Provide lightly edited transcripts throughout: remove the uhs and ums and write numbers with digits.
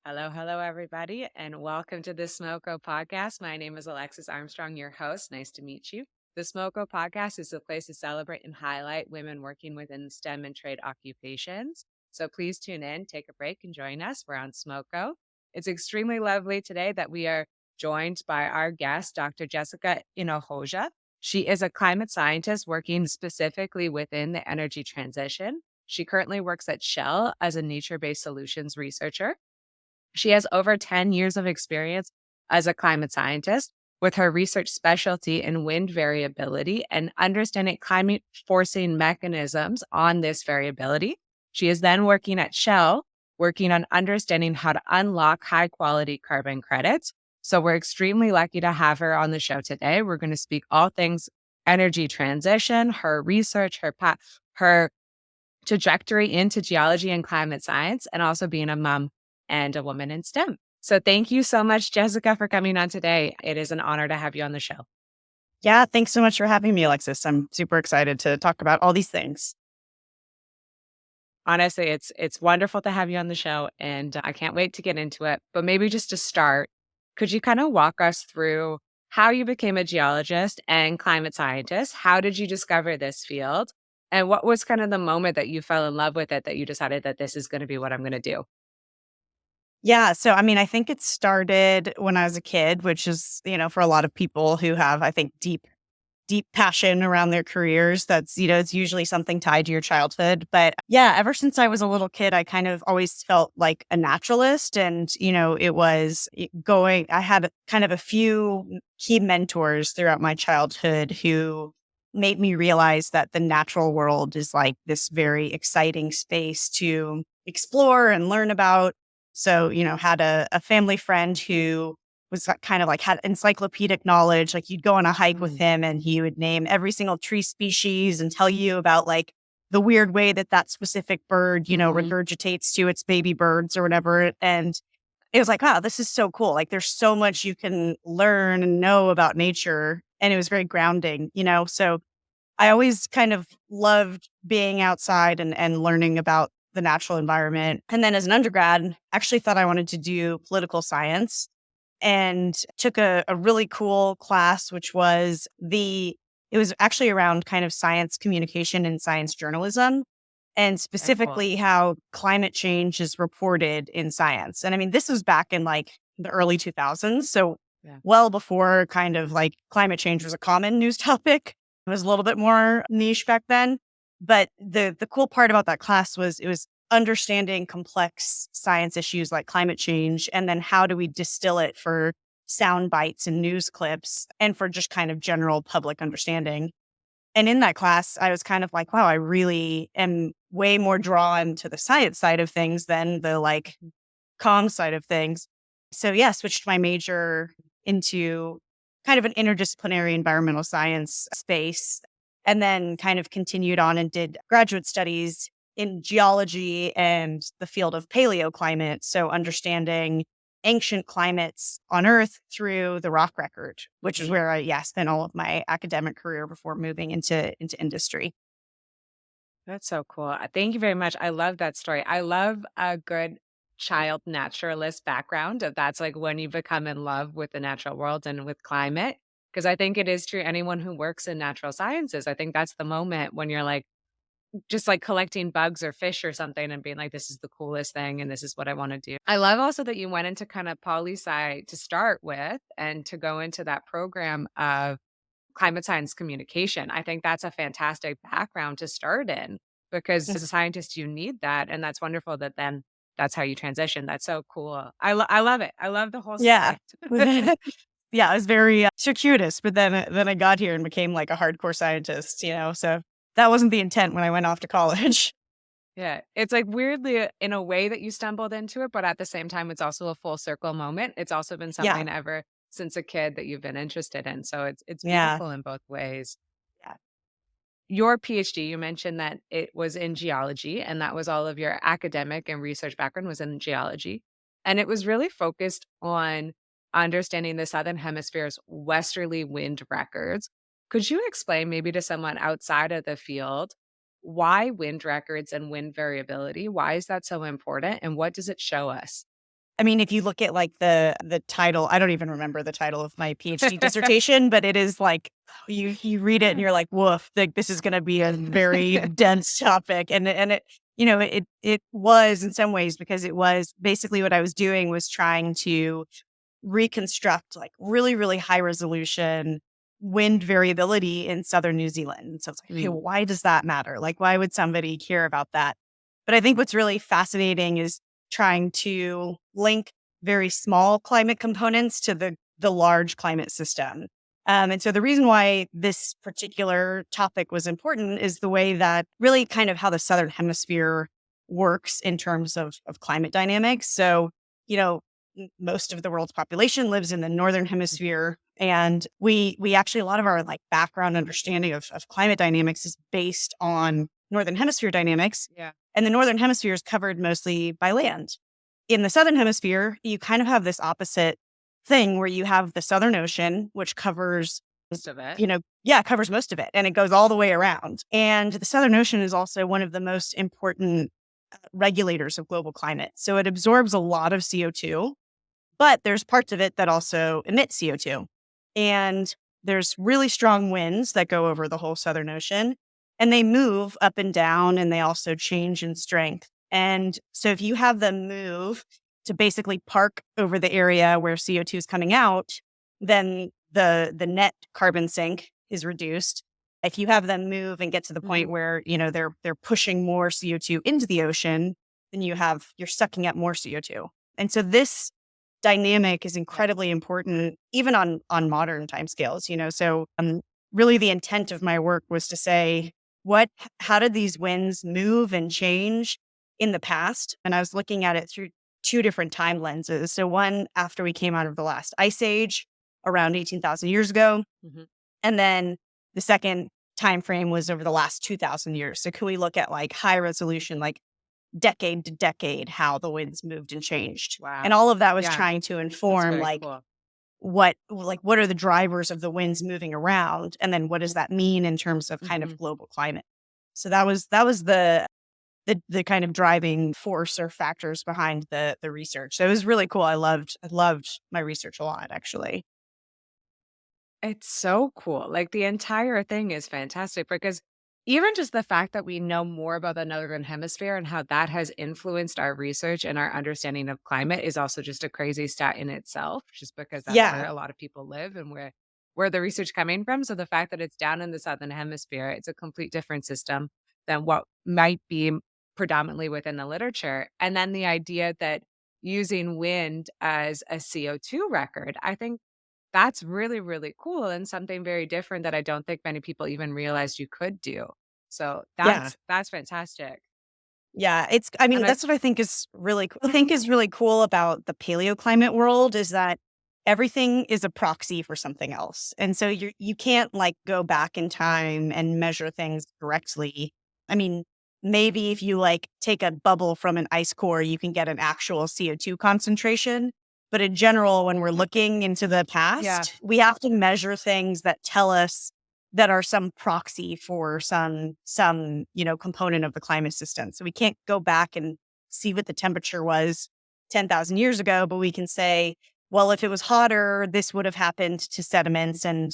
Hello, everybody, and welcome to the Smoko podcast. My name is Alexis Armstrong, your host. Nice to meet you. The Smoko podcast is a place to celebrate and highlight women working within STEM and trade occupations. So please tune in, take a break, and join us. We're on Smoko. It's extremely lovely today that we are joined by our guest, Dr. Jessica Hinojosa. She is a climate scientist working specifically within the energy transition. She currently works at Shell as a nature based solutions researcher. She has over 10 years of experience as a climate scientist, with her research specialty in wind variability and understanding climate forcing mechanisms on this variability. She is then working at Shell, working on understanding how to unlock high quality carbon credits. So we're extremely lucky to have her on the show today. We're going to speak all things energy transition, her research, her trajectory into geology and climate science, and also being a mom and a woman in STEM. So thank you so much, Jessica, for coming on today. It is an honor to have you on the show. Yeah, thanks so much for having me, Alexis. I'm super excited to talk about all these things. Honestly, it's wonderful to have you on the show, and I can't wait to get into it. But maybe just to start, could you kind of walk us through how you became a geologist and climate scientist? How did you discover this field? And what was kind of the moment that you fell in love with it that you decided that this is going to be what I'm going to do? Yeah, so I mean, I think it started when I was a kid, which is, for a lot of people who have, I think, deep passion around their careers. That's, it's usually something tied to your childhood. But yeah, ever since I was a little kid, I kind of always felt like a naturalist. And, I had kind of a few key mentors throughout my childhood who made me realize that the natural world is like this very exciting space to explore and learn about. So, had a family friend who was kind of like had encyclopedic knowledge. Like you'd go on a hike with Mm, him and he would name every single tree species and tell you about like the weird way that that specific bird, mhm. regurgitates to its baby birds or whatever. And it was like, wow, this is so cool. Like there's so much you can learn and know about nature. And it was very grounding, So I always kind of loved being outside and learning about the natural environment. And then as an undergrad, actually thought I wanted to do political science and took a really cool class, which was it was actually around kind of science communication and science journalism, and Very cool. specifically how climate change is reported in science. And I mean, this was back in like the early 2000s. So Yeah. well before kind of like climate change was a common news topic. It was a little bit more niche back then. But the cool part about that class was it was understanding complex science issues like climate change, and then how do we distill it for sound bites and news clips and for just kind of general public understanding. And in that class, I was kind of like, wow, I really am way more drawn to the science side of things than the like comm side of things. So yeah, switched my major into kind of an interdisciplinary environmental science space, and then kind of continued on and did graduate studies in geology and the field of paleoclimate. So understanding ancient climates on Earth through the rock record, which is where I spent all of my academic career before moving into industry. That's so cool. Thank you very much. I love that story. I love a good child naturalist background of that's like when you become in love with the natural world and with climate. Because I think it is true. Anyone who works in natural sciences, I think that's the moment when you're like just like collecting bugs or fish or something and being like, this is the coolest thing and this is what I want to do. I love also that you went into kind of poli sci to start with and to go into that program of climate science communication. I think that's a fantastic background to start in because as a scientist, you need that. And that's wonderful that then that's how you transition. That's so cool. I love it. I love the whole Yeah. story. Yeah, I was very circuitous, but then I got here and became like a hardcore scientist, So that wasn't the intent when I went off to college. Yeah. It's like weirdly in a way that you stumbled into it, but at the same time, it's also a full circle moment. It's also been Yeah. something ever since a kid that you've been interested in. So it's Yeah. beautiful in both ways. Yeah. Your PhD, you mentioned that it was in geology, and that was all of your academic and research background was in geology. And it was really focused on understanding the Southern Hemisphere's westerly wind records. Could you explain, maybe to someone outside of the field, why wind records and wind variability? Why is that so important? And what does it show us? I mean, if you look at like the title, I don't even remember the title of my PhD dissertation, but it is like you read it and you're like, woof, like this is going to be a very dense topic, and it it was in some ways because it was basically what I was doing was trying to reconstruct like really, really high resolution wind variability in southern New Zealand. So it's like, okay, Mm. well, why does that matter? Like, why would somebody care about that? But I think what's really fascinating is trying to link very small climate components to the large climate system. And so the reason why this particular topic was important is the way that really kind of how the Southern Hemisphere works in terms of climate dynamics. So, you know, most of the world's population lives in the Northern Hemisphere. And we actually, a lot of our like background understanding of climate dynamics is based on Northern Hemisphere dynamics. Yeah. And the Northern Hemisphere is covered mostly by land. In the Southern Hemisphere, you kind of have this opposite thing where you have the Southern Ocean, which covers, Most of it. yeah, it covers most of it and it goes all the way around. And the Southern Ocean is also one of the most important regulators of global climate. So it absorbs a lot of CO2, but there's parts of it that also emit CO2. And there's really strong winds that go over the whole Southern Ocean and they move up and down and they also change in strength. And so if you have them move to basically park over the area where CO2 is coming out, then the net carbon sink is reduced. If you have them move and get to the point Mhm. where, they're pushing more CO2 into the ocean, then you're sucking up more CO2. And so this dynamic is Yeah. incredibly important even on modern timescales, so really the intent of my work was to say how did these winds move and change in the past, and I was looking at it through two different time lenses. So one after we came out of the last ice age around 18,000 years ago, Mhm. and then the second time frame was over the last 2,000 years. So could we look at like high resolution, like decade to decade, how the winds moved and changed. And Wow. all of that was Yeah, trying to that's inform very like cool. what are the drivers of the winds moving around? And then what does that mean in terms of kind of Mhm. global climate? So that was the kind of driving force or factors behind the research. So it was really cool. I loved my research a lot, actually. It's so cool. Like the entire thing is fantastic because even just the fact that we know more about the Northern Hemisphere and how that has influenced our research and our understanding of climate is also just a crazy stat in itself, just because that's where Yeah. a lot of people live and where the research coming from. So the fact that it's down in the Southern Hemisphere, it's a complete different system than what might be predominantly within the literature. And then the idea that using wind as a CO2 record, I think that's really, really cool and something very different that I don't think many people even realized you could do. So Yeah. that's fantastic. Yeah, I mean, And I that's what I think is really cool about the paleoclimate world is that everything is a proxy for something else. And so you can't like go back in time and measure things directly. I mean, maybe if you like take a bubble from an ice core, you can get an actual CO2 concentration. But in general, when we're looking into the yeah. past, we have to measure things that tell us that are some proxy for some component of the climate system. So we can't go back and see what the temperature was 10,000 years ago, but we can say, well, if it was hotter, this would have happened to sediments and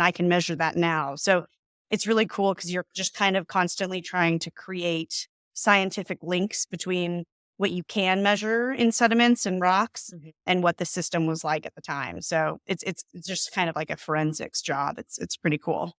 I can measure that now. So it's really cool because you're just kind of constantly trying to create scientific links between what you can measure in sediments and rocks Mhm. and what the system was like at the time. So it's just kind of like a forensics job. It's pretty cool.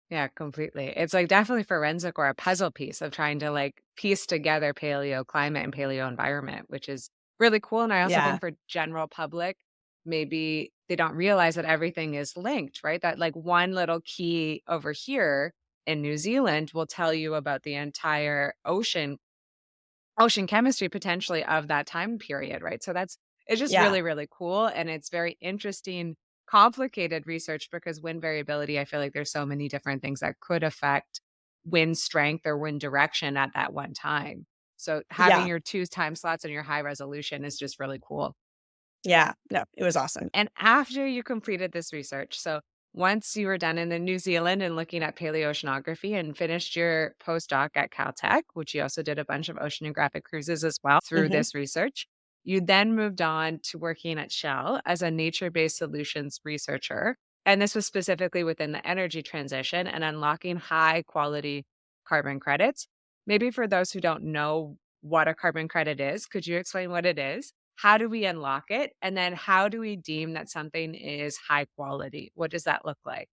Yeah, completely. It's like definitely forensic or a puzzle piece of trying to like piece together paleo climate and paleo environment, which is really cool. And I also Yeah. think for general public, maybe they don't realize that everything is linked, right? That like one little key over here in New Zealand will tell you about the entire ocean chemistry potentially of that time period, right? So it's just Yeah. really, really cool. And it's very interesting, complicated research because wind variability, I feel like there's so many different things that could affect wind strength or wind direction at that one time. So having Yeah. your two time slots and your high resolution is just really cool. Yeah. No, it was awesome. And after you completed this research, so once you were done in the New Zealand and looking at paleoceanography and finished your postdoc at Caltech, which you also did a bunch of oceanographic cruises as well through Hmm. this research, you then moved on to working at Shell as a nature based solutions researcher. And this was specifically within the energy transition and unlocking high quality carbon credits. Maybe for those who don't know what a carbon credit is, could you explain what it is? How do we unlock it? And then how do we deem that something is high quality? What does that look like?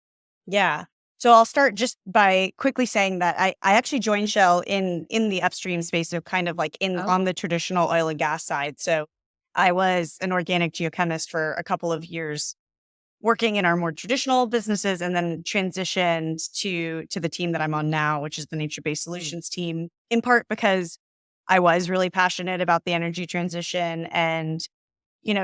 Yeah. So I'll start just by quickly saying that I actually joined Shell in the upstream space, so kind of like in Oh, on the traditional oil and gas side. So I was an organic geochemist for a couple of years working in our more traditional businesses, and then transitioned to the team that I'm on now, which is the nature-based mm, solutions team, in part because I was really passionate about the energy transition. And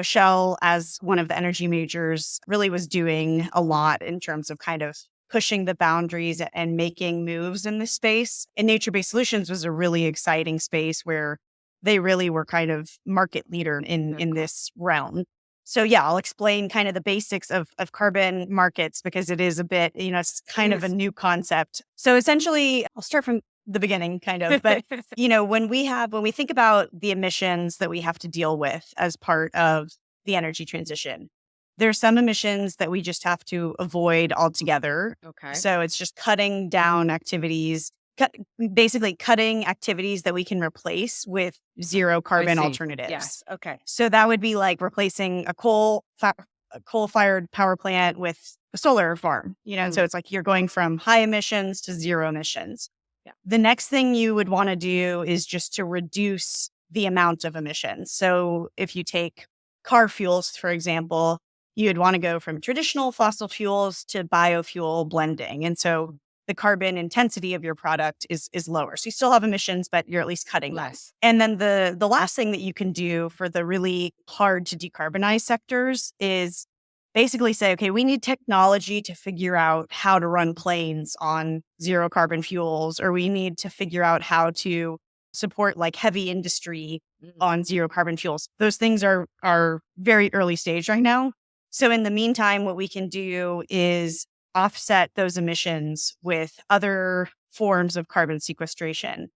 Shell, as one of the energy majors, really was doing a lot in terms of kind of pushing the boundaries and making moves in this space. And nature-based solutions was a really exciting space where they really were kind of market leader in okay. this realm. So yeah, I'll explain kind of the basics of carbon markets because it is a bit, it's kind of a Please. new concept. So essentially, I'll start from the beginning kind of, but when we think about the emissions that we have to deal with as part of the energy transition, there's some emissions that we just have to avoid altogether. Okay. So it's just cutting down activities, cut, basically cutting activities that we can replace with zero I carbon see. alternatives. Yes. Okay. So that would be like replacing a coal-fired power plant with a solar farm, and so Mm, it's like you're going from high emissions to zero emissions. yeah. The next thing you would want to do is just to reduce the amount of emissions. So if you take car fuels, for example, you would want to go from traditional fossil fuels to biofuel blending. And so the carbon intensity of your product is lower. So you still have emissions, but you're at least cutting them. Less. And then the last thing that you can do for the really hard to decarbonize sectors is basically say, okay, we need technology to figure out how to run planes on zero carbon fuels, or we need to figure out how to support like heavy industry Mm, on zero carbon fuels. Those things are very early stage right now. So in the meantime, what we can do is offset those emissions with other forms of carbon sequestration.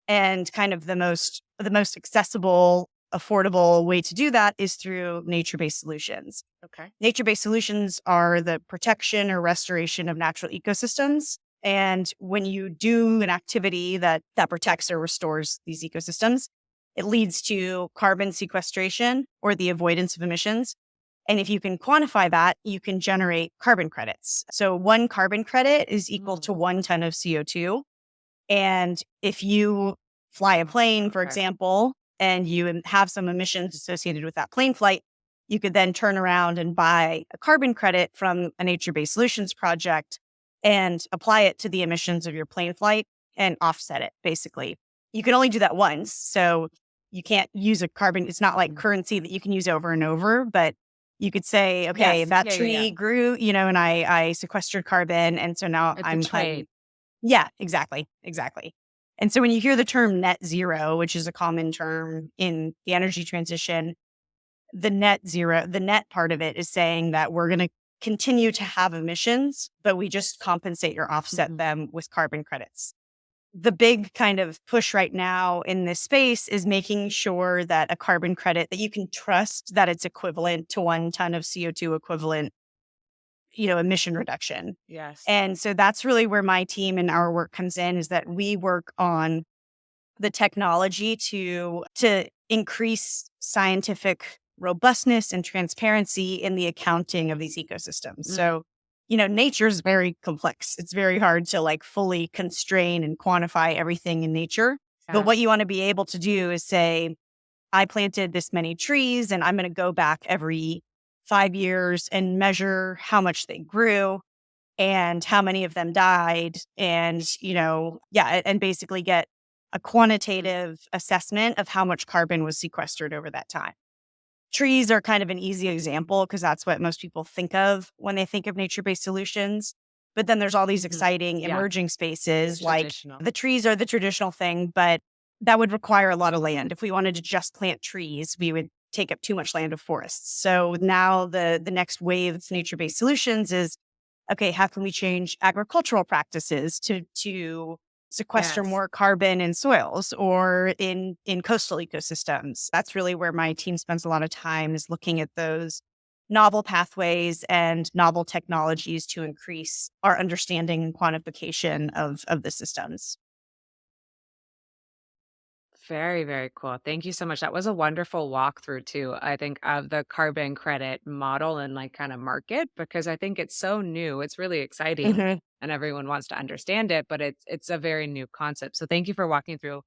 And kind of the most accessible, affordable way to do that is through nature-based solutions. okay. Nature-based solutions are the protection or restoration of natural ecosystems. And when you do an activity that protects or restores these ecosystems, it leads to carbon sequestration or the avoidance of emissions. And if you can quantify that, you can generate carbon credits. So one carbon credit is equal Mm, to 1 ton of CO2. And if you fly a plane, for okay. example, and you have some emissions associated with that plane flight, you could then turn around and buy a carbon credit from a nature based solutions project and apply it to the emissions of your plane flight and offset it, basically. You can only do that once. So you can't use a carbon, it's not like Mm. currency that you can use over and over, but you could say, okay, Yes. that Yeah. Yeah. Yeah. tree grew, and I sequestered carbon. And so now It's a I'm trade. yeah, exactly, exactly. And so when you hear the term net zero, which is a common term in the energy transition, the net part of it is saying that we're going to continue to have emissions, but we just compensate or offset Mhm. them with carbon credits. The big kind of push right now in this space is making sure that a carbon credit that you can trust that it's equivalent to 1 ton of CO2 equivalent, emission reduction. Yes. And so that's really where my team and our work comes in, is that we work on the technology to increase scientific robustness and transparency in the accounting of these ecosystems. Mm, So, nature is very complex. It's very hard to like fully constrain and quantify everything in nature. But yeah. what you want to be able to do is say, I planted this many trees and I'm going to go back every 5 years and measure how much they grew and how many of them died, and yeah, and basically get a Mm, quantitative assessment of how much carbon was sequestered over that time. Trees are kind of an easy example because that's what most people think of when they think of nature-based solutions, but then there's all these mhm. exciting Yeah. emerging The spaces, like traditional. the trees are the traditional thing, but that would require a lot of land. If we wanted to just plant trees, we would take up too much land of forests. So now the next wave of nature-based solutions is okay, how can we change agricultural practices to sequester Yes. more carbon in soils or in coastal ecosystems? That's really where my team spends a lot of time, is looking at those novel pathways and novel technologies to increase our understanding and quantification of the systems. Very, very cool. Thank you so much. That was a wonderful walkthrough too, I think, of the carbon credit model and like kind of market, because I think it's so new. It's really exciting Hmm. and everyone wants to understand it, but it's a very new concept. So thank you for walking through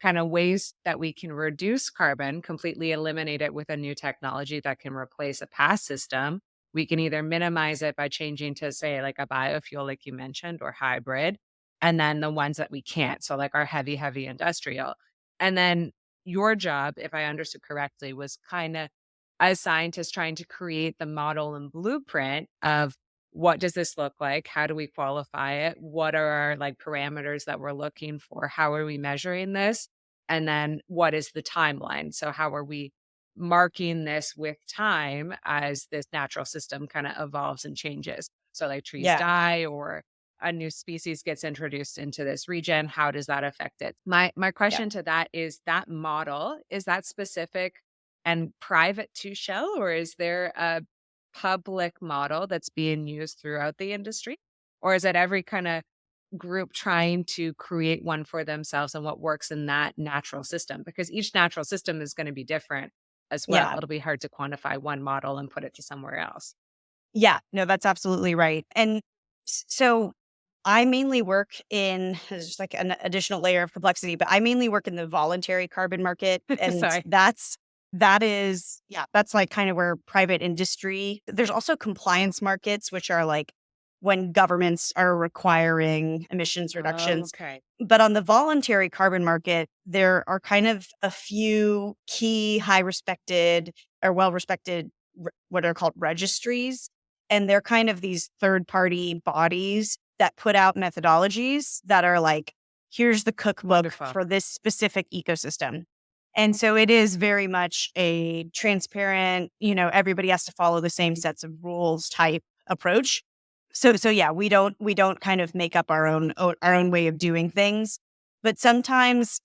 kind of ways that we can reduce carbon, completely eliminate it with a new technology that can replace a past system. We can either minimize it by changing to, say, like a biofuel, like you mentioned, or hybrid. And then the ones that we can't. So like our heavy industrial. And then your job, if I understood correctly, was kinda, as scientists, trying to create the model and blueprint of what does this look like? How do we qualify it? What are our, like, parameters that we're looking for? How are we measuring this? And then what is the timeline? So how are we marking this with time as this natural system kinda evolves and changes? So, like, trees Yeah, die or a new species gets introduced into this region, how does that affect it? My yeah, question to that is, that model, is that specific and private to Shell, or is there a public model that's being used throughout the industry? Or is it every kind of group trying to create one for themselves and what works in that natural system? Because each natural system is going to be different as well. yeah. It'll be hard to quantify one model and put it to somewhere else. Yeah, no, that's absolutely right. And so I mainly work in, there's just like an additional layer of complexity, but I mainly work in the voluntary carbon market. And Sorry. that is, yeah, that's like kind of where private industry, there's also compliance markets, which are like when governments are requiring emissions reductions. Okay. But on the voluntary carbon market, there are kind of a few key high respected or well respected what are called registries, and they're kind of these third party bodies that put out methodologies that are like, here's the cookbook Wonderful. for this specific ecosystem. And so it is very much a transparent, everybody has to follow the same sets of rules type approach. So yeah, we don't kind of make up our own way of doing things. But sometimes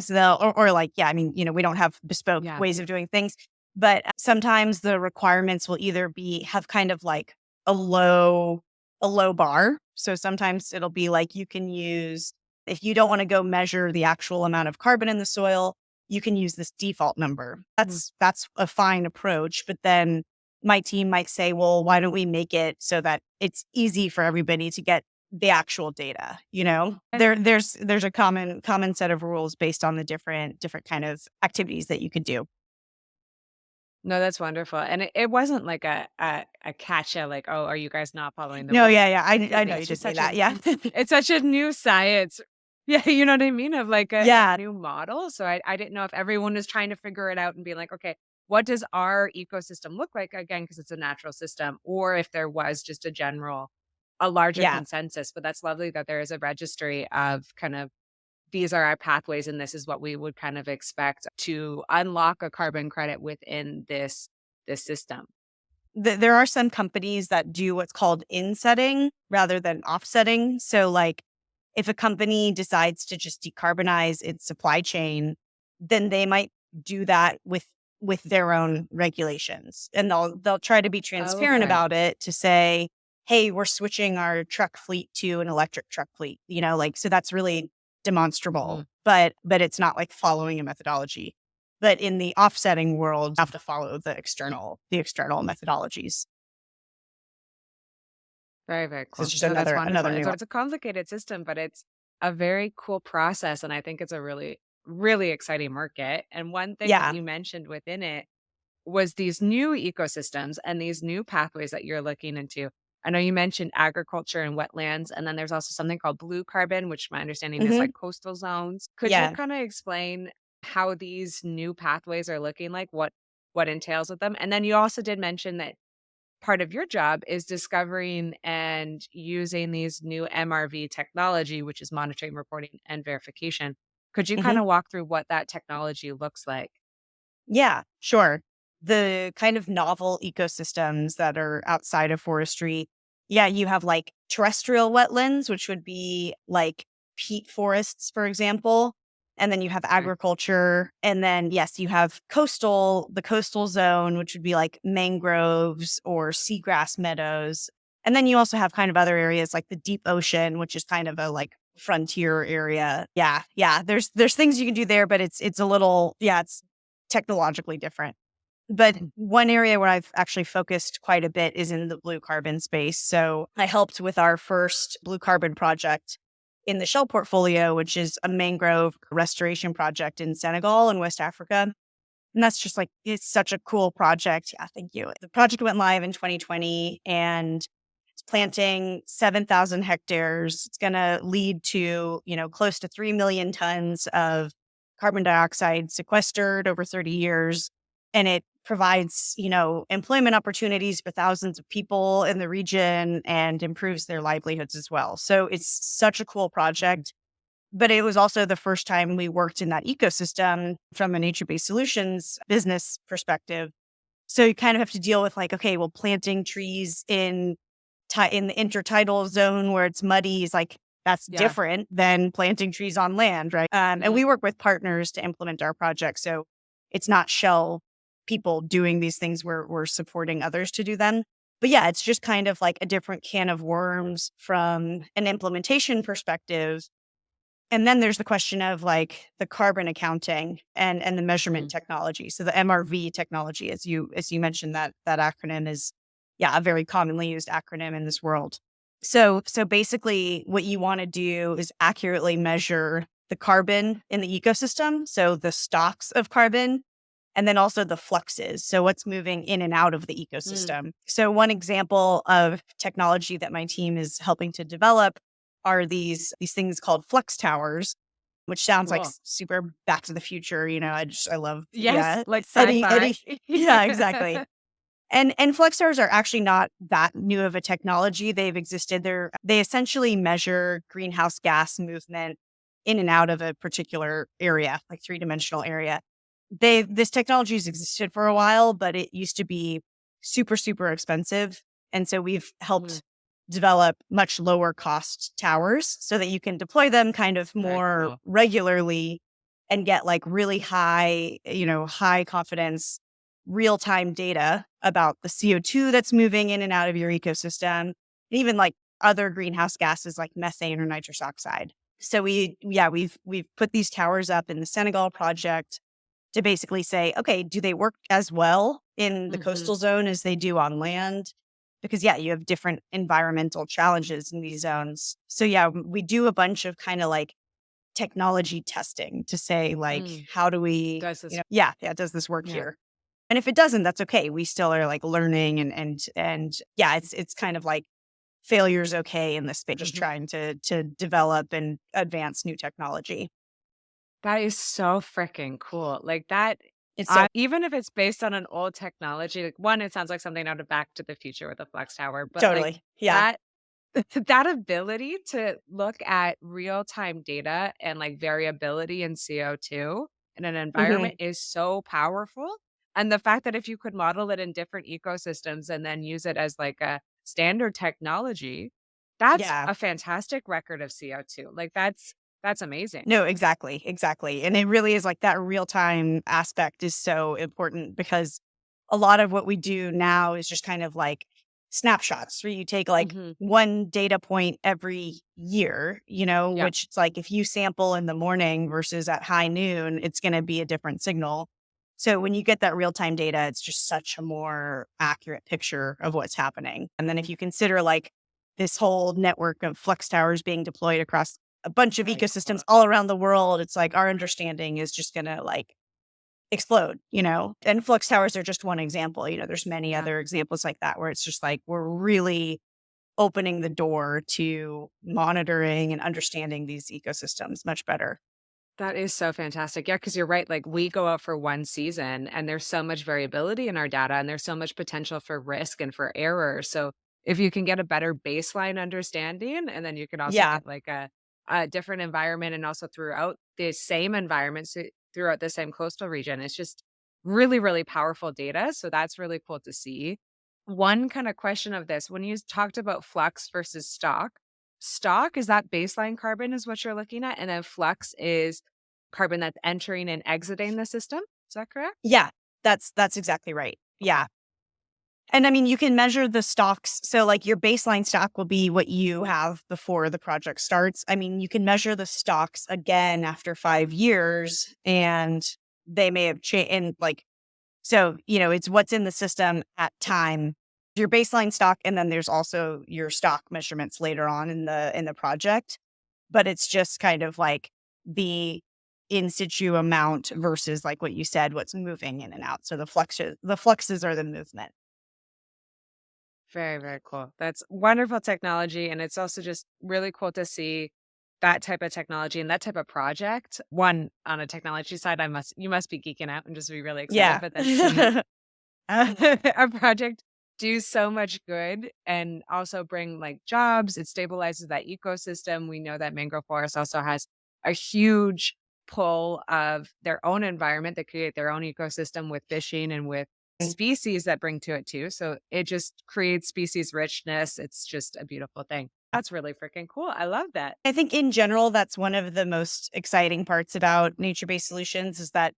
they'll or like, yeah, I mean, we don't have bespoke Yeah. ways of doing things, but sometimes the requirements will either have kind of like a low a low bar. So sometimes it'll be like you can use, if you don't want to go measure the actual amount of carbon in the soil, you can use this default number. That's a fine approach, but then my team might say, well, why don't we make it so that it's easy for everybody to get the actual data, And there's a common set of rules based on the different kind of activities that you could do. no, that's wonderful, and it wasn't like a catcha, like, "Oh, are you guys not following the No, rules?" yeah, yeah. I Completely, know it's you did just say such that. an Yeah. it's such a new science. Yeah, you know what I mean? Of like a Yeah. new model, so I didn't know if everyone was trying to figure it out and be like, "Okay, what does our ecosystem look like?" Again, because it's a natural system, or if there was just a larger Yeah. consensus, but that's lovely that there is a registry of kind of, these are our pathways and this is what we would kind of expect to unlock a carbon credit within this system. There are some companies that do what's called insetting rather than offsetting. So, like, if a company decides to just decarbonize its supply chain, then they might do that with their own regulations, and they'll try to be transparent Okay. about it to say, "Hey, we're switching our truck fleet to an electric truck fleet." Like, so that's really demonstrable, Mm, but it's not like following a methodology. But in the offsetting world, you have to follow the external methodologies. very, very So cool. it's just No, that's another wonderful. It's nuance. it's a complicated system, but it's a very cool process, and I think it's a really, really exciting market. And one thing that Yeah. you mentioned within it was these new ecosystems and these new pathways that you're looking into. I know you mentioned agriculture and wetlands, and then there's also something called blue carbon, which my understanding is Mhm. like coastal zones. Could you Yeah. kind of explain how these new pathways are looking like, what entails with them? And then you also did mention that part of your job is discovering and using these new MRV technology, which is monitoring, reporting, and verification. Could you kind Mhm. of walk through what that technology looks like? Yeah, sure. The kind of novel ecosystems that are outside of forestry. Yeah, you have like terrestrial wetlands, which would be like peat forests, for example. And then you have Okay. agriculture. And then, yes, you have the coastal zone, which would be like mangroves or seagrass meadows. And then you also have kind of other areas like the deep ocean, which is kind of a like frontier area. Yeah. Yeah. There's things you can do there, but it's a little, yeah, it's technologically different. But one area where I've actually focused quite a bit is in the blue carbon space. So I helped with our first blue carbon project in the Shell portfolio, which is a mangrove restoration project in Senegal in West Africa. And that's just like, it's such a cool project. Yeah, thank you. The project went live in 2020 and it's planting 7,000 hectares. It's going to lead to, close to 3 million tons of carbon dioxide sequestered over 30 years. And it provides, employment opportunities for thousands of people in the region and improves their livelihoods as well. So it's such a cool project. But it was also the first time we worked in that ecosystem from a nature-based solutions business perspective. So you kind of have to deal with like, okay, well, planting trees in the intertidal zone where it's muddy is like, that's Yeah. different than planting trees on land, right? And Mhm. we work with partners to implement our project. So it's not Shell people doing these things, we're supporting others to do them. But yeah, it's just kind of like a different can of worms from an implementation perspective. And then there's the question of like the carbon accounting and the measurement Mm. technology. So the MRV technology, as you mentioned, that acronym is yeah, a very commonly used acronym in this world. So basically what you want to do is accurately measure the carbon in the ecosystem. So the stocks of carbon and then also the fluxes. So what's moving in and out of the Mm. ecosystem. So one example of technology that my team is helping to develop are these things called flux towers, which sounds like Cool. super Back to the Future. I love Yes, like Eddie. sci-fi. Yeah, exactly. And flux towers are actually not that new of a technology. They've existed. They essentially measure greenhouse gas movement in and out of a particular area, like three-dimensional area. This technology has existed for a while, but it used to be super, super expensive. And so we've Mhm. helped develop much lower cost towers so that you can deploy them kind of Very more cool. regularly and get like really high, high confidence real time data about the CO2 that's moving in and out of your ecosystem, and even like other greenhouse gases like methane or nitrous oxide. So we've put these towers up in the Senegal project to basically say, okay, do they work as well in the Mhm. coastal zone as they do on land? Because yeah, you have different environmental challenges in these zones. So yeah, we do a bunch of kind of like technology testing to say like, Mm. how do we, Does this yeah, does this work Yeah. here? And if it doesn't, that's okay. We still are like learning and yeah, it's kind of like failure's okay in this space, just Mhm. trying to develop and advance new technology. That is so freaking cool. Like that It's so I even if it's based on an old technology, like one, it sounds like something out of Back to the Future with a Flux Tower, but like totally. Yeah. that that ability to look at real-time data and, like, variability in CO2 in an Hmm. environment is so powerful, and the fact that if you could model it in different ecosystems and then use it as, like, a standard technology, that's Yeah. a fantastic record of CO2, like, that's amazing. No, exactly, exactly. And it really is like that real time aspect is so important because a lot of what we do now is just kind of like snapshots where you take like Mhm. one data point every year, Yeah. which it's like if you sample in the morning versus at high noon, it's going to be a different signal. So when you get that real time data, it's just such a more accurate picture of what's happening. And then if you consider like this whole network of flex towers being deployed across a bunch of Very ecosystems cool. all around the world, it's like our understanding is just going to like explode. And flux towers are just one example. There's many Yeah. other examples like that where it's just like we're really opening the door to monitoring and understanding these ecosystems much better. That is so fantastic. Yeah, because 'cause you're right, like, we go out for 1 season, and there's so much variability in our data, and there's so much potential for risk and for error, so if you can get a better baseline understanding, and then you can also Yeah. get, like, a different environment and also throughout the same environment, so throughout the same coastal region, it's just really, really powerful data, so that's really cool to see. One kind of question of this, when you talked about flux versus stock, is that baseline carbon is what you're looking at? And then flux is carbon that's entering and exiting the system. Is that correct? Yeah, that's exactly right. Okay. Yeah. And I mean, you can measure the stocks. So, like, your baseline stock will be what you have before the project starts. I mean, you can measure the stocks again after 5 years, and they may have changed. And like, so, it's what's in the system at time, your baseline stock, and then there's also your stock measurements later on in the project. But it's just kind of like the in situ amount versus, like what you said, what's moving in and out. So the fluxes are the movement. Very, very cool. That's wonderful technology. And it's also just really cool to see that type of technology and that type of project. One, on a technology side, you must be geeking out and just be really excited, Yeah. but then see a project do so much good and also bring like jobs. It stabilizes that ecosystem. We know that mangrove forest also has a huge pull of their own environment. They create their own ecosystem with fishing and with species that bring to it too. So it just creates species richness. It's just a beautiful thing. That's really freaking cool. I love that. I think in general, that's one of the most exciting parts about nature-based solutions is that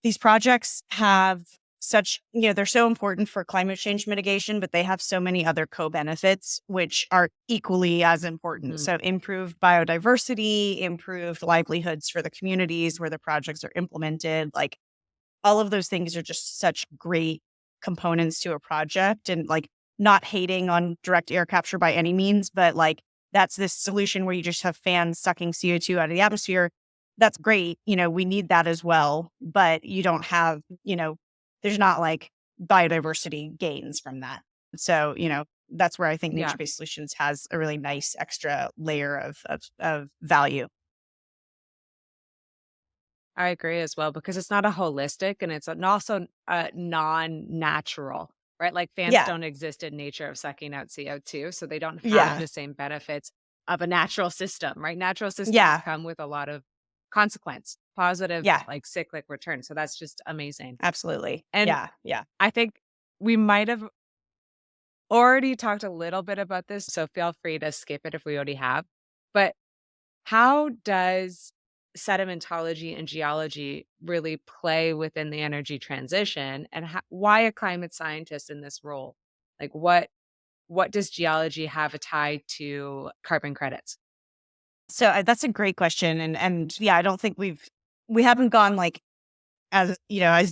these projects have they're so important for climate change mitigation, but they have so many other co-benefits, which are equally as important. Mm, So improved biodiversity, improved livelihoods for the communities where the projects are implemented. Like, all of those things are just such great components to a project, and like, not hating on direct air capture by any means, but like, that's this solution where you just have fans sucking CO2 out of the atmosphere. That's great. We need that as well, but you don't have, there's not like biodiversity gains from that. So, that's where I think yeah. nature-based solutions has a really nice extra layer of value. I agree as well because it's not a holistic and it's also non-natural, right? Like fans Yeah. don't exist in nature of sucking out CO2, so they don't have Yeah. the same benefits of a natural system, right? Natural systems Yeah. come with a lot of consequence, positive Yeah. like cyclic return. So that's just amazing. Absolutely. And Yeah. Yeah. I think we might have already talked a little bit about this, so feel free to skip it if we already have. But how does sedimentology and geology really play within the energy transition, and why a climate scientist in this role? Like what does geology have a tie to carbon credits? So that's a great question, and yeah, I don't think we haven't gone like as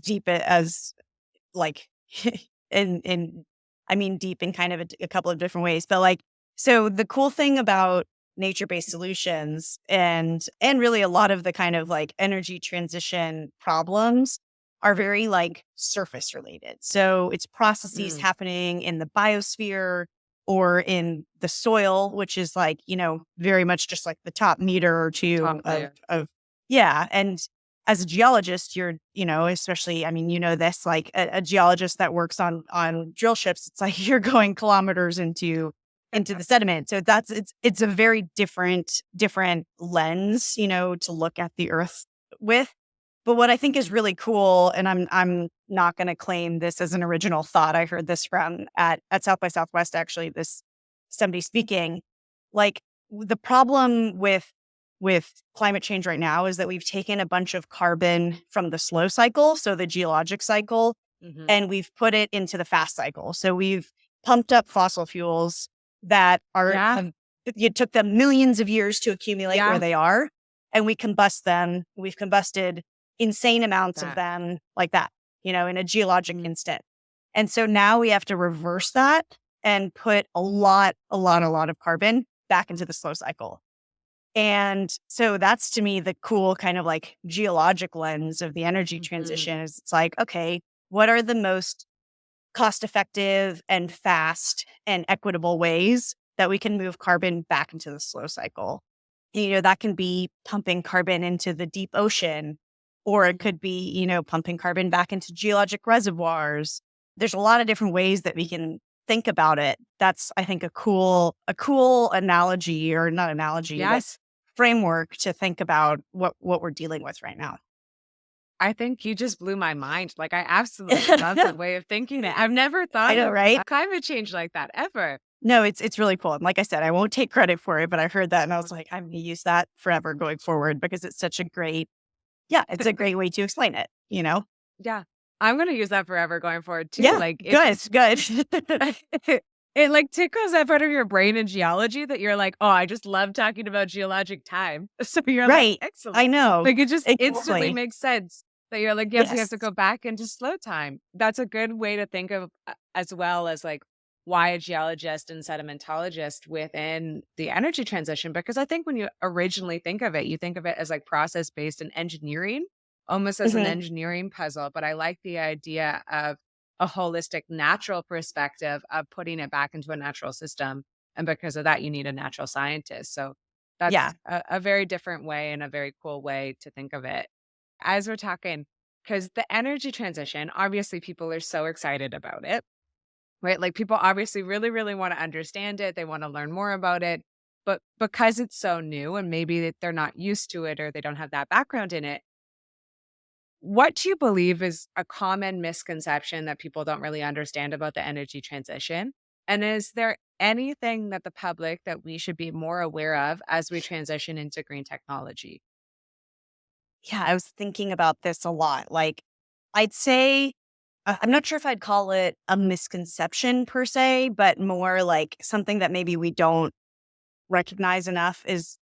deep as like in I mean deep in kind of a couple of different ways, but like, so the cool thing about nature-based solutions and really a lot of the kind of like energy transition problems are very like surface related. So it's processes Mm, happening in the biosphere or in the soil, which is like, very much just like the top meter or two top layer. of yeah. And as a geologist, you're, especially, I mean, this, like a geologist that works on drill ships, it's like you're going kilometers into the sediment. So it's a very different lens, to look at the earth with. But what I think is really cool, and I'm not going to claim this as an original thought. I heard this from at South by Southwest, actually, this somebody speaking, like, the problem with climate change right now is that we've taken a bunch of carbon from the slow cycle, so the geologic cycle, Mhm. and we've put it into the fast cycle. So we've pumped up fossil fuels that Yeah, it took them millions of years to accumulate where yeah, they are, and we combust them. We've combusted insane amounts of that. them like that, in a geologic Mm, instant. And so now we have to reverse that and put a lot of carbon back into the slow cycle. And so that's, to me, the cool kind of like geologic lens of the energy mhm. transition is, it's like, okay, what are the most cost effective and fast and equitable ways that we can move carbon back into the slow cycle? That can be pumping carbon into the deep ocean, or it could be, pumping carbon back into geologic reservoirs. There's a lot of different ways that we can think about it. That's, I think, a cool analogy, or not analogy, but Yes. framework to think about what we're dealing with right now. I think you just blew my mind. Like, I absolutely love that way of thinking it. I've never I thought know, of right? climate change like that ever. No, it's really cool. And like I said, I won't take credit for it, but I heard that and I was like, I'm gonna use that forever going forward because it's such a great, yeah, it's a great way to explain it, you know? Yeah. I'm gonna use that forever going forward too. Yeah, Like, it good, just good. it, like, tickles that part of your brain in geology that you're like, "Oh, I just love talking about geologic time." So you're like, Right. "Excellent." I know. Like, it just instantly Exactly. makes sense that you're like, "Yes, we have Yes. to go back into slow time." That's a good way to think of, as well as, like, why a geologist and sedimentologist within the energy transition, because I think when you originally think of it, you think of it as, like, process-based and engineering, almost as an Mhm. engineering puzzle, but I like the idea of a holistic natural perspective of putting it back into a natural system, and because of that, you need a natural scientist. So Yeah. that's a very different way and a very cool way to think of it. As we're talking, because the energy transition, obviously people are so excited about it, right? Like, people obviously really, really want to understand it. They want to learn more about it. But because it's so new and maybe that they're not used to it or they don't have that background in it, what do you believe is a common misconception that people don't really understand about the energy transition? And is there anything that the public that we should be more aware of as we transition into green technology? Yeah, I was thinking about this a lot. Like, I'd say, I'm not sure if I'd call it a misconception per se, but more like something that maybe we don't recognize enough is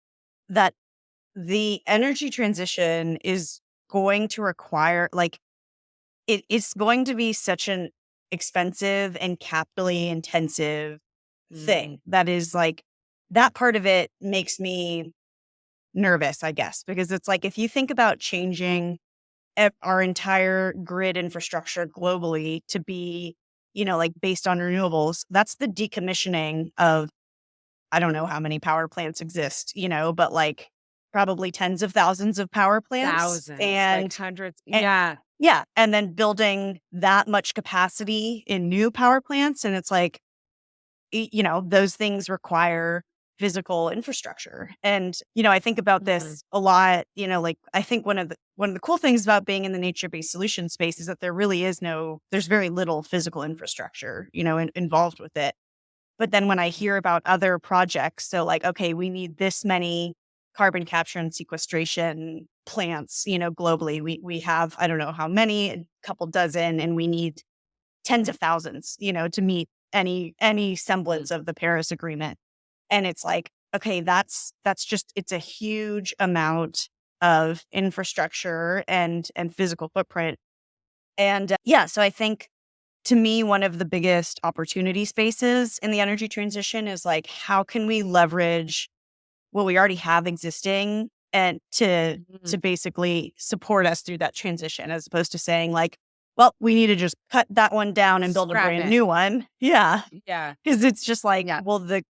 that the energy transition is going to require, like, it's going to be such an expensive and capitally intensive Mm, thing that is like, that part of it makes me nervous, I guess, because it's like if you think about changing our entire grid infrastructure globally to be, like based on renewables, that's the decommissioning of, I don't know how many power plants exist, but like probably tens of thousands of power plants. thousands, like And, hundreds. and Yeah. yeah, and then building that much capacity in new power plants. And it's like, those things require physical infrastructure. And, I think about Mhm. this a lot, like I think one of the cool things about being in the nature-based solution space is that there's very little physical infrastructure, involved with it. But then when I hear about other projects, so like, okay, we need this many carbon capture and sequestration plants, globally. We have, I don't know how many, a couple dozen, and we need tens of thousands, to meet any Mhm. semblance of the Paris Agreement. And it's like, okay, that's just, it's a huge amount of infrastructure and physical footprint. And yeah, so I think to me, one of the biggest opportunity spaces in the energy transition is like, how can we leverage what we already have existing and to Mhm. basically support us through that transition, as opposed to saying like, well, we need to just cut that one down and build a Scrap brand it. new one. Yeah. Yeah. Because it's just like, Yeah. well, the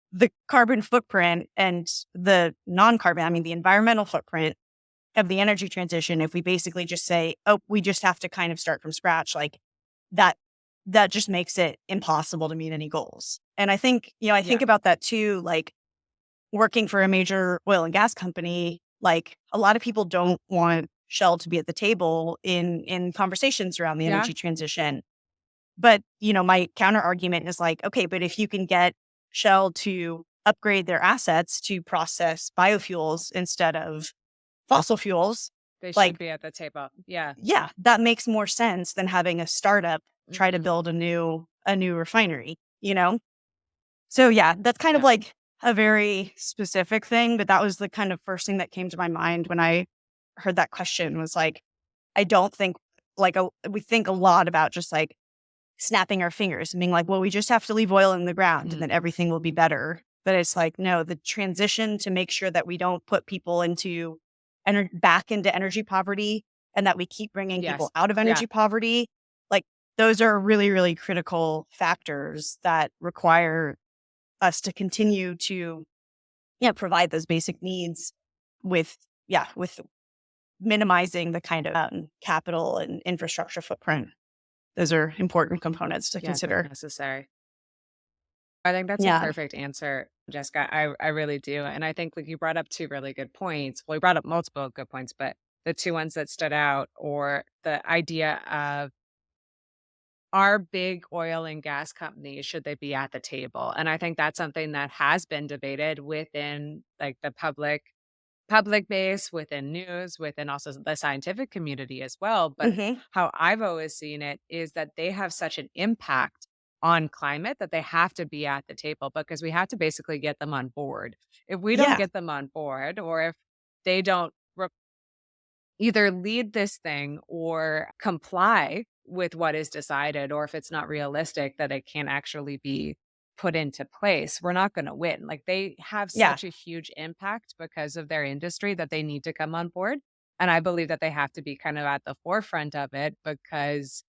carbon footprint and the non-carbon, I mean, the environmental footprint of the energy transition, if we basically just say, oh, we just have to kind of start from scratch, like that that just makes it impossible to meet any goals. And I think, I think Yeah. about that too, like working for a major oil and gas company, like a lot of people don't want Shell to be at the table in conversations around the Yeah. energy transition. But, my counter argument is like, okay, but if you can get Shell to upgrade their assets to process biofuels instead of fossil fuels, They should like, be at the table. Yeah. yeah, that makes more sense than having a startup try to Mhm. build a new refinery, you know? So yeah, that's kind of Yeah. like a very specific thing, but that was the kind of first thing that came to my mind when I heard that question was like, I don't think like we think a lot about just like snapping our fingers and being like, well, we just have to leave oil in the ground and Mhm. then everything will be better. But it's like, no, the transition to make sure that we don't put people back into energy poverty and that we keep bringing people Yes. out of Yeah. energy poverty, like those are really, really critical factors that require us to continue to, yeah, provide those basic needs with, yeah, with minimizing the kind of capital and infrastructure footprint. Those are important components to Yes, that's consider. necessary. I think that's a Yeah. perfect answer, Jessica. I really do. And I think, like, you brought up two really good points. Well, you brought up multiple good points, but the two ones that stood out, or the idea of, are big oil and gas companies, should they be at the table? And I think that's something that has been debated within like the public base, within news, within also the scientific community as well. But Mhm. how I've always seen it is that they have such an impact on climate that they have to be at the table, because we have to basically get them on board. If we don't Yeah. get them on board, or if they don't either lead this thing or comply with what is decided, or if it's not realistic that it can actually be put into place, we're not going to win. Like, they have Yeah. such a huge impact because of their industry that they need to come on board. And I believe that they have to be kind of at the forefront of it, because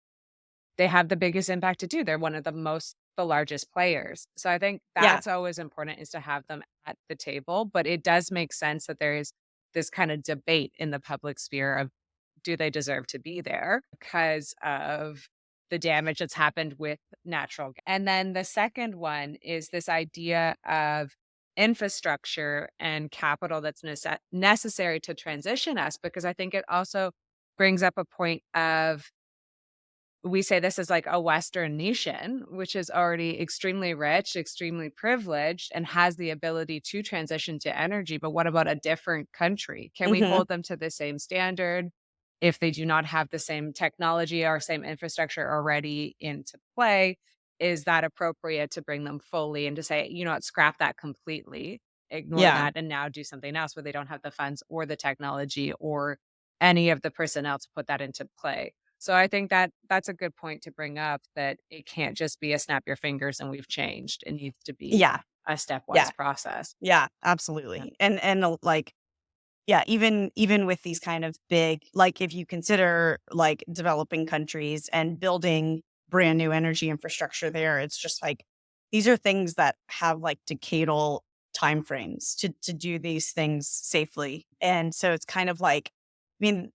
they have the biggest impact to do. They're one of the largest players. So I think Yeah. that's always important, is to have them at the table. But it does make sense that there is this kind of debate in the public sphere of, do they deserve to be there because of the damage that's happened with And then the second one is this idea of infrastructure and capital that's necessary to transition us, because I think it also brings up a point of, we say this is like a Western nation, which is already extremely rich, extremely privileged, and has the ability to transition to energy. But what about a different country? Can we Mhm. hold them to the same standard if they do not have the same technology or same infrastructure already into play? Is that appropriate to bring them fully and to say, you know what, scrap that completely, ignore Yeah. that, and now do something else where they don't have the funds or the technology or any of the personnel to put that into play? So I think that that's a good point to bring up, that it can't just be a snap your fingers and we've changed. It needs to be Yeah. a Yeah. stepwise process. Yeah, Yeah. absolutely. And like, yeah, even with these kind of big, like, if you consider, like, developing countries and building brand new energy infrastructure there, it's just like, these are things that have, like, decadal timeframes to do these things safely. And so it's kind of like, I mean,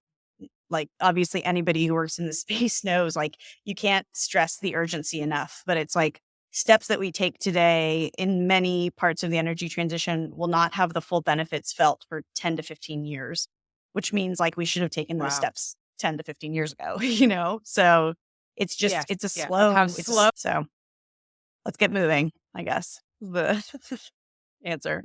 like, obviously anybody who works in the space knows, like, you can't stress the urgency enough, but it's like, steps that we take today in many parts of the energy transition will not have the full benefits felt for 10 to 15 years, which means, like, we should have taken those Wow. steps 10 to 15 years ago, you know? So it's just, Yes. it's a Yeah. Of how slow, slow. so let's get moving, I guess, is the answer.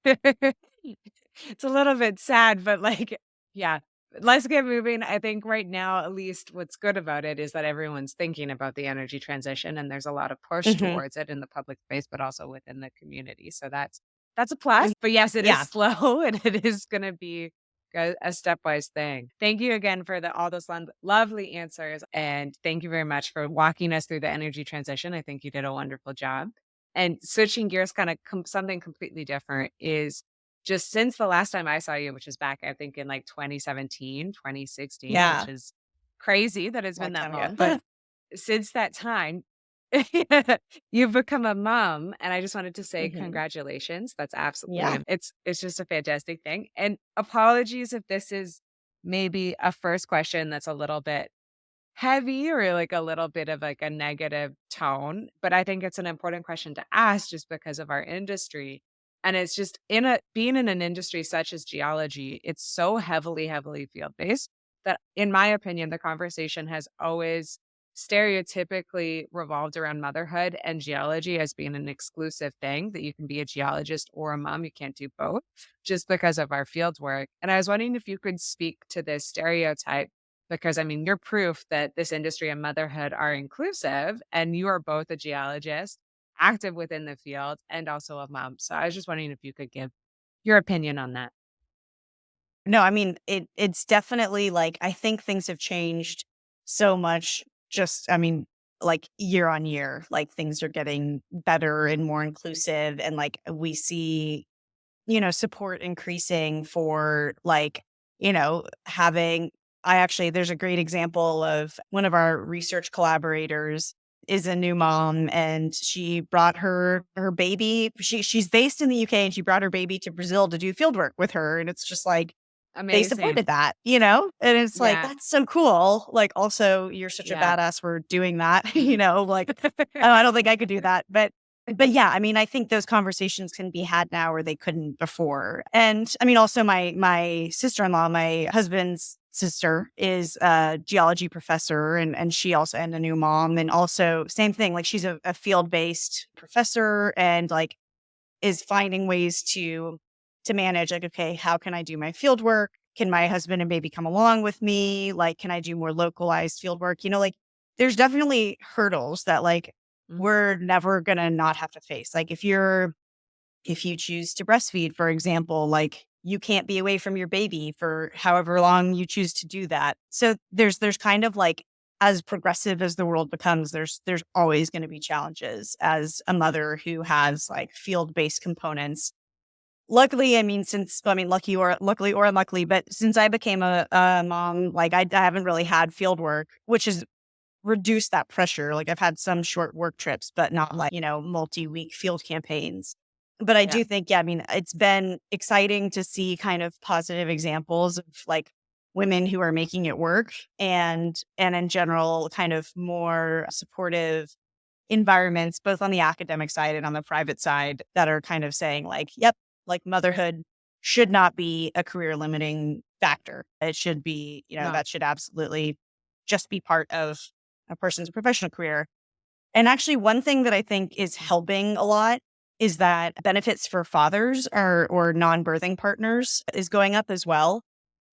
It's a little bit sad, but like, yeah, let's get moving. I think right now, at least what's good about it is that everyone's thinking about the energy transition, and there's a lot of push Hmm. towards it in the public space, but also within the community. So that's a plus. But yes, it is Yeah. slow and it is going to be a stepwise thing. Thank you again for all those lovely answers. And thank you very much for walking us through the energy transition. I think you did a wonderful job. And switching gears, kind of something completely different, is just since the last time I saw you, which is back, I think in like 2017, 2016, which Yeah. is crazy that it's Long been that time ago. long. But since that time, you've become a mom, and I just wanted to say Hmm. congratulations. That's absolutely Yeah. it's just a fantastic thing. And apologies if this is maybe a first question that's a little bit heavy or like a little bit of like a negative tone, but I think it's an important question to ask just because of our industry. And it's just, being in an industry such as geology, it's so heavily field based that, in my opinion, the conversation has always stereotypically revolved around motherhood and geology as being an exclusive thing, that you can be a geologist or a mom. You can't do both, just because of our field work. And I was wondering if you could speak to this stereotype, because I mean, you're proof that this industry and motherhood are inclusive, and you are both a geologist, active within the field, and also a mom. So I was just wondering if you could give your opinion on that. No, I mean, it's definitely, like, I think things have changed so much, just, I mean, like, year on year, like, things are getting better and more inclusive, and, like, we see, support increasing for, like, having, I actually, there's a great example of one of our research collaborators is a new mom, and she brought her baby. She's based in the UK, and she brought her baby to Brazil to do field work with her, and it's just like, they Amazing. supported that, you know? And it's like, Yeah. that's so cool. Like, also, you're such a Yeah. badass for doing that, like, I don't think I could do that, but But yeah, I mean, I think those conversations can be had now where they couldn't before. And I mean, also my sister-in-law, my husband's sister, is a geology professor, and she also and a new mom, and also same thing. Like she's a field-based professor, and like is finding ways to manage. Like, okay, how can I do my field work? Can my husband and baby come along with me? Like, can I do more localized field work? Like there's definitely hurdles that like Mhm. we're never gonna not have to face. Like if you choose to breastfeed, for example, like you can't be away from your baby for however long you choose to do that. So there's kind of like as progressive as the world becomes, there's always going to be challenges as a mother who has like field-based components. Luckily, I mean, luckily or unluckily, but since I became a mom, like I haven't really had field work, which has reduced that pressure. Like I've had some short work trips, but not like, multi-week field campaigns. But I Yeah. do think, yeah, I mean, it's been exciting to see kind of positive examples of like women who are making it work and in general kind of more supportive environments, both on the academic side and on the private side, that are kind of saying like, yep, like motherhood should not be a career limiting factor. It should be, No. that should absolutely just be part of a person's professional career. And actually, one thing that I think is helping a lot is that benefits for fathers or non-birthing partners is going up as well.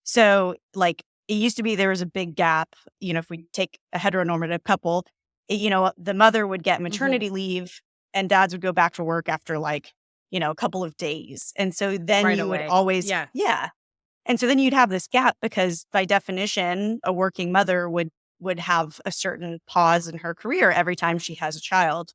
So, like, it used to be there was a big gap. If we take a heteronormative couple, the mother would get Mhm. maternity leave and dads would go back to work after like, a couple of days. And so then Right you would away. always, Yeah. yeah. And so then you'd have this gap because by definition, a working mother would have a certain pause in her career every time she has a child.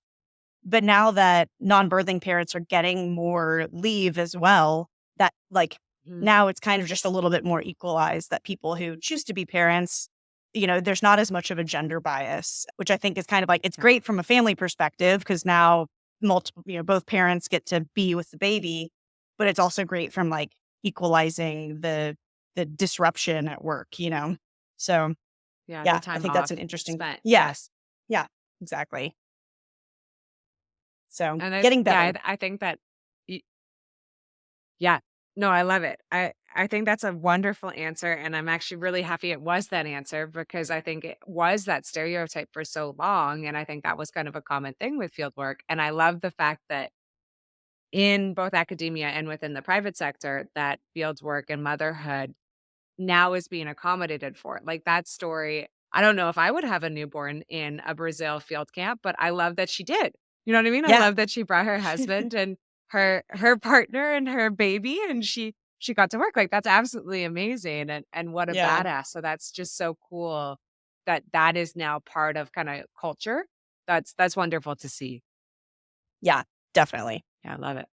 But now that non-birthing parents are getting more leave as well, that like Mhm. now it's kind of just a little bit more equalized that people who choose to be parents, there's not as much of a gender bias, which I think is kind of like it's Yeah. great from a family perspective because now multiple, both parents get to be with the baby, but it's also great from like equalizing the disruption at work. So Yeah, the yeah, I time think that's an off interesting spent. Yeah. yes. Yeah, exactly. So And getting yeah, better. I think that yeah. No, I love it. I think that's a wonderful answer, and I'm actually really happy it was that answer because I think it was that stereotype for so long, and I think that was kind of a common thing with field work, and I love the fact that in both academia and within the private sector, that field work and motherhood now is being accommodated for. Like that story, I don't know if I would have a newborn in a Brazil field camp, but I love that she did. You know what I mean? I Yeah. love that she brought her husband and her partner and her baby and she got to work. Like that's absolutely amazing and what a Yeah. badass. So that's just so cool that that is now part of kind of culture. That's wonderful to see. Yeah, definitely. Yeah, I love it.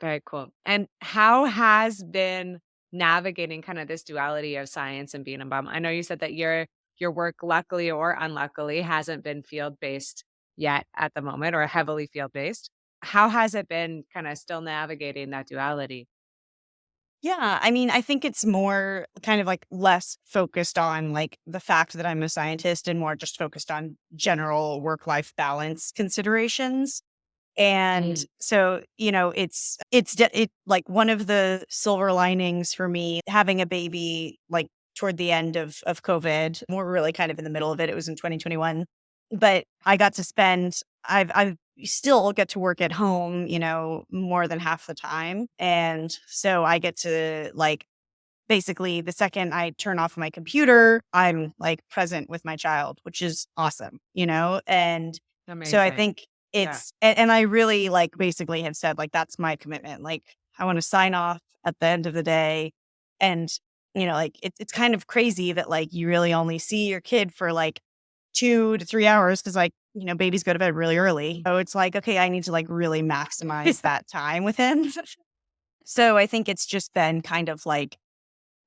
Very cool. And how has been navigating kind of this duality of science and being a mom? I know you said that your work, luckily or unluckily, hasn't been field based yet at the moment or heavily field based. How has it been kind of still navigating that duality? Yeah, I mean, I think it's more kind of like less focused on like the fact that I'm a scientist and more just focused on general work-life balance considerations. And Mm, so, it like one of the silver linings for me having a baby like toward the end of COVID, more really kind of in the middle of it. It was in 2021. But I got to spend I've still get to work at home, more than half the time. And so I get to like basically the second I turn off my computer, I'm like present with my child, which is awesome. And so I amazing. think Yeah. and I really like basically have said like that's my commitment. Like I want to sign off at the end of the day. And, like it's kind of crazy that like you really only see your kid for like 2 to 3 hours because like, babies go to bed really early. So it's like, okay, I need to like really maximize that time with him. So I think it's just been kind of like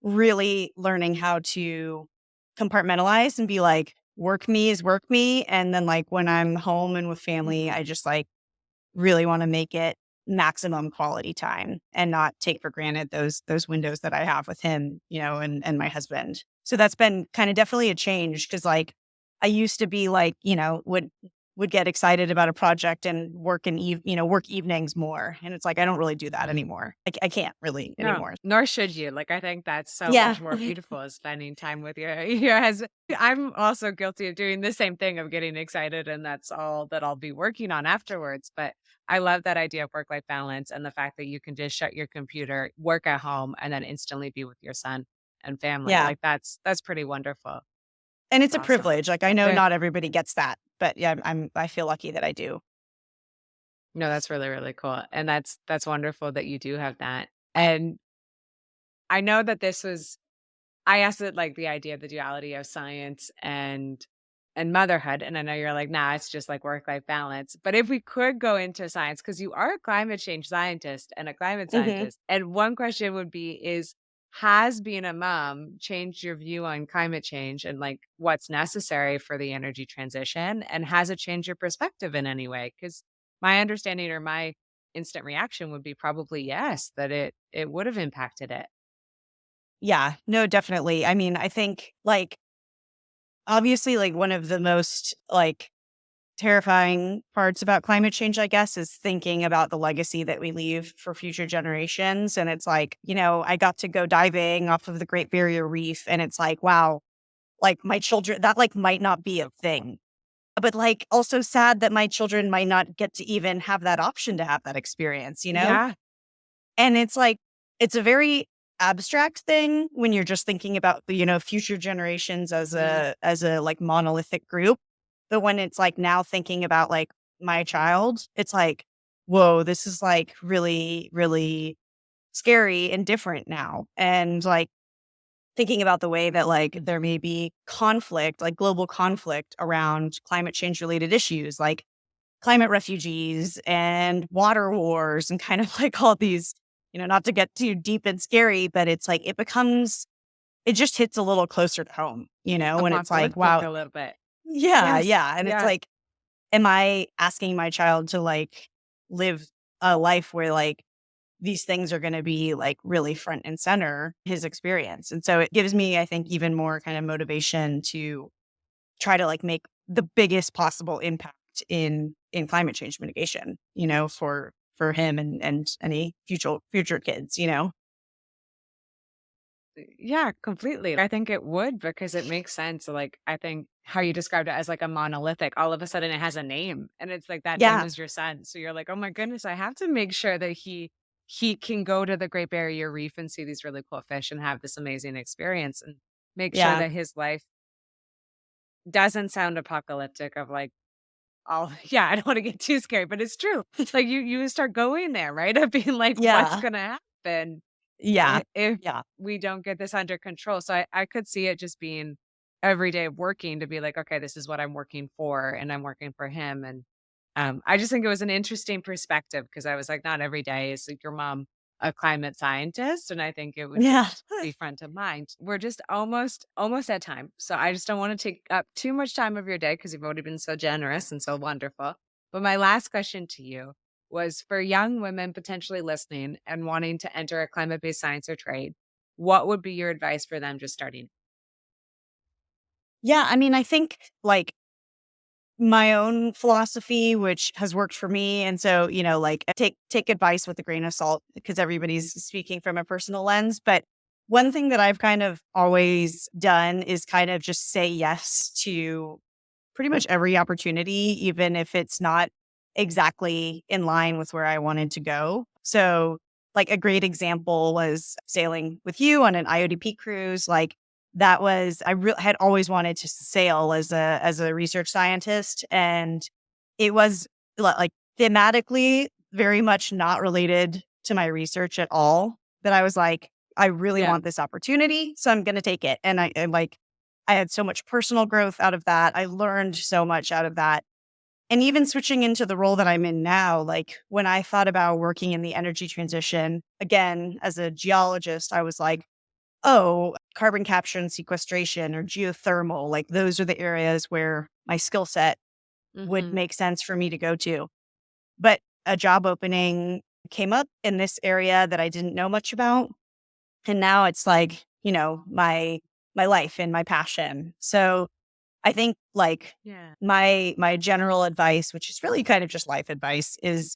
really learning how to compartmentalize and be like, work me is work me. And then like when I'm home and with family, I just like really want to make it maximum quality time and not take for granted those windows that I have with him, and my husband. So that's been kind of definitely a change because like I used to be like, would would get excited about a project and work evenings more. And it's like, I don't really do that anymore. I can't really No, anymore. nor should you. Like, I think that's so Yeah. much more beautiful is spending time with your your husband. I'm also guilty of doing the same thing of getting excited, and that's all that I'll be working on afterwards. But I love that idea of work-life balance and the fact that you can just shut your computer, work at home, and then instantly be with your son and family. Yeah. Like that's pretty wonderful. And It's it's a awesome. privilege. Like I know There not everybody gets that, but yeah, I feel lucky that I do. no, that's really, really cool. And that's wonderful that you do have that. And I know that this was I asked it like the idea of the duality of science and motherhood, and I know you're like, "Nah, it's just like work-life balance." But if we could go into science, because you are a climate change scientist and a climate Mhm. scientist, and one question would be is, has being a mom changed your view on climate change and, like, what's necessary for the energy transition? And has it changed your perspective in any way? Because my understanding or my instant reaction would be probably yes, that it would have impacted it. Yeah, no, definitely. I mean, I think like obviously like one of the most like terrifying parts about climate change, I guess, is thinking about the legacy that we leave for future generations. And it's like, I got to go diving off of the Great Barrier Reef and it's like, wow, like my children, that like might not be a thing. But like also sad that my children might not get to even have that option to have that experience. Yeah. And it's like, it's a very abstract thing when you're just thinking about the future generations as Mhm. a like monolithic group. But when it's like now thinking about like my child, it's like, whoa, this is like really, really scary and different now. And like thinking about the way that like there may be conflict, like global conflict around climate change related issues, like climate refugees and water wars and kind of like all these, not to get too deep and scary, but it's like it just hits a little closer to home, when it's like, Apocalyptic wow, a little bit. yeah, Yes. yeah. And it's Yeah. like, am I asking my child to like live a life where like these things are going to be like really front and center his experience? And so it gives me, I think, even more kind of motivation to try to like make the biggest possible impact in climate change mitigation, for him and any future kids. Yeah, completely. I think it would because it makes sense. Like, I think how you described it as like a monolithic, all of a sudden it has a name and it's like that name Yeah. is your son. So you're like, oh my goodness, I have to make sure that he can go to the Great Barrier Reef and see these really cool fish and have this amazing experience and make sure Yeah. that his life doesn't sound apocalyptic of like all yeah, I don't want to get too scary, but it's true. Like you start going there, right? Of being like, what's Yeah. gonna happen Yeah. if Yeah. we don't get this under control. So I could see it just being every day of working to be like, okay, this is what I'm working for and I'm working for him. And I just think it was an interesting perspective because I was like, not every day is like your mom a climate scientist. And I think it would just Yeah. be front of mind. We're just almost at time. So I just don't want to take up too much time of your day because you've already been so generous and so wonderful. But my last question to you was for young women potentially listening and wanting to enter a climate based science or trade, what would be your advice for them just starting? Yeah. I mean, I think like my own philosophy, which has worked for me. And so, like take advice with a grain of salt because everybody's speaking from a personal lens. But one thing that I've kind of always done is kind of just say yes to pretty much every opportunity, even if it's not exactly in line with where I wanted to go. So, like a great example was sailing with you on an IODP cruise. Like that was had always wanted to sail as a research scientist, and it was like thematically very much not related to my research at all. But I was like, I really Yeah. want this opportunity, so I'm going to take it. And I had so much personal growth out of that. I learned so much out of that. And even switching into the role that I'm in now, like when I thought about working in the energy transition, again, as a geologist, I was like, oh, carbon capture and sequestration or geothermal, like those are the areas where my skill set would Mhm. make sense for me to go to. But a job opening came up in this area that I didn't know much about. And now it's like, my life and my passion. So I think like Yeah. my general advice, which is really kind of just life advice, is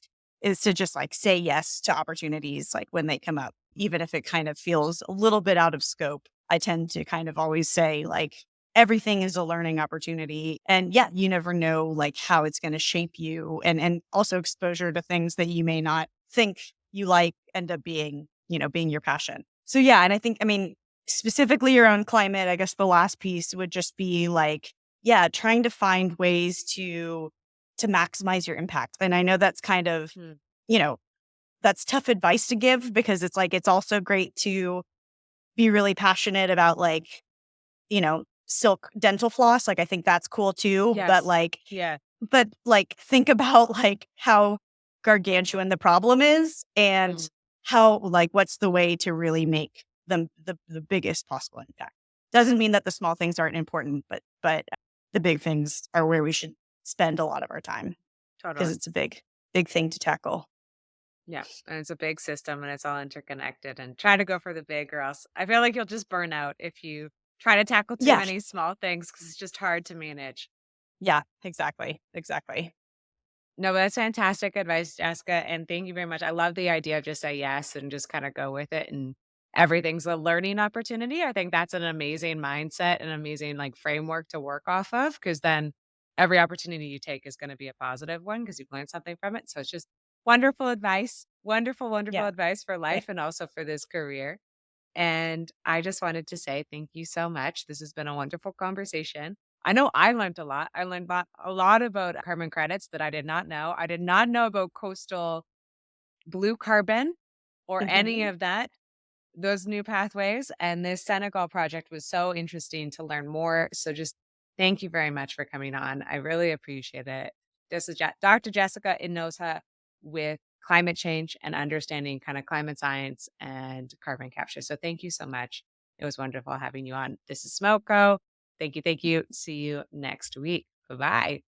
to just like say yes to opportunities like when they come up, even if it kind of feels a little bit out of scope. I tend to kind of always say like everything is a learning opportunity. And yeah, you never know like how it's going to shape you, and also exposure to things that you may not think you like end up being, being your passion. So yeah, and I think, I mean, specifically around climate, I guess the last piece would just be like, yeah, trying to find ways to maximize your impact. And I know that's kind of, Hmm. you know, that's tough advice to give because it's like it's also great to be really passionate about like, silk dental floss. Like I think that's cool too, Yes. Yeah. but like think about like how gargantuan the problem is and Mm, how like what's the way to really make them the biggest possible impact. Doesn't mean that the small things aren't important, but the big things are where we should spend a lot of our time because totally. it's a big thing to tackle. Yeah. And it's a big system and it's all interconnected, and try to go for the big, or else I feel like you'll just burn out if you try to tackle too Yeah. many small things because it's just hard to manage. Yeah, exactly. Exactly. No, but that's fantastic advice, Jessica. And thank you very much. I love the idea of just say yes and just kind of go with it. And everything's a learning opportunity. I think that's an amazing mindset, an amazing like framework to work off of. Cause then every opportunity you take is going to be a positive one because you've learned something from it. So it's just wonderful advice, wonderful, wonderful Yeah. advice for Th- life and also for this career. And I just wanted to say thank you so much. This has been a wonderful conversation. I know I learned a lot. I learned a lot about carbon credits that I did not know. I did not know about coastal blue carbon or any Mhm. of that, those new pathways. And this Senegal project was so interesting to learn more. So just thank you very much for coming on. I really appreciate it. This is Dr. Jessica Inosa with climate change and understanding kind of climate science and carbon capture. So thank you so much. It was wonderful having you on. This is Smoko. Thank you. Thank you. See you next week. Bye bye.